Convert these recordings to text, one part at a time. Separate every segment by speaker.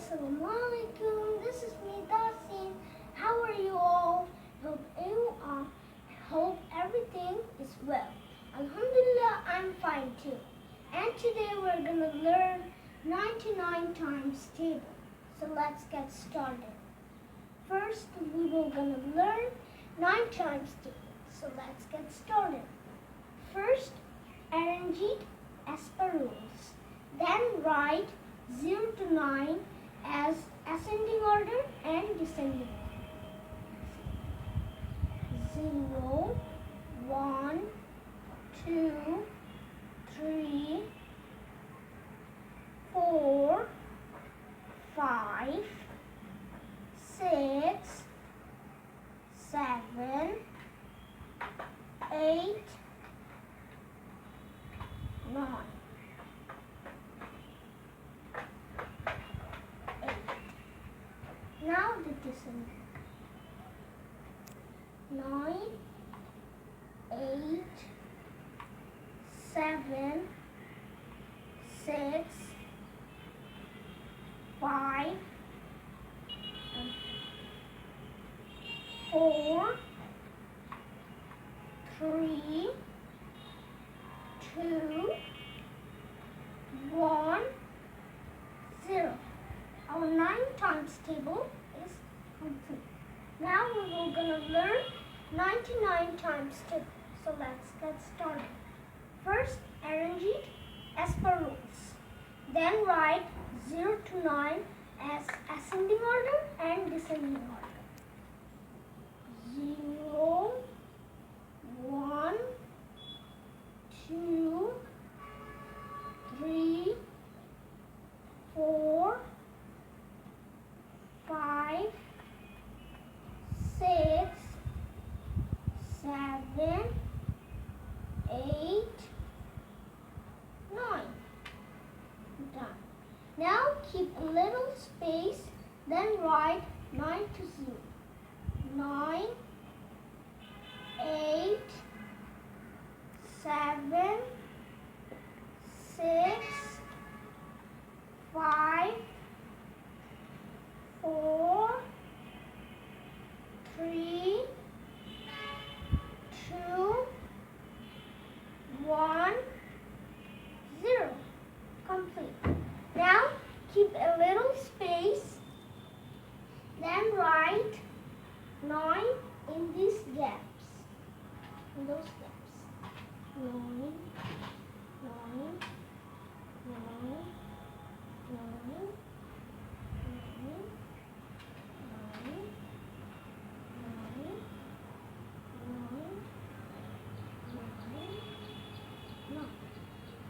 Speaker 1: Assalamualaikum. This is me, Tahsin. How are you all? Hope everything is well. Alhamdulillah, I'm fine too. And today we're gonna learn 99 times table. So let's get started. First, we will gonna learn 9 times table. So let's get started. First, arrange it as per rules. Then write 0 to 9 as ascending order and descending order. 0, 1, 2, 3, 4, 5, 6, 7, 8, 9. Now the descending. 9, 8, 7, 6, 5, 4, 3, 2, 1, 0. Our 9 times table is complete. Now we will gonna learn 99 times table. So let's get started. First, arrange it as per rules. Then write 0 to 9 as ascending order and descending order. 0, 1, 2, 3, 4, 5, 6, 7, 8, 9. Done. Now keep a little space, then write 9 to 0. 9, 8, 7, 6, 5, 4, 3, 2, 1, 0. Complete. Now keep a little space, then write 9 in these gaps. In those gaps. 9, 9, 9, 9, 9.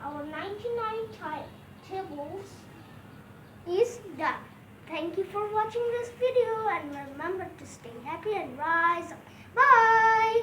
Speaker 1: Our 99 tables is done. Thank you for watching this video and remember to stay happy and rise up. Bye!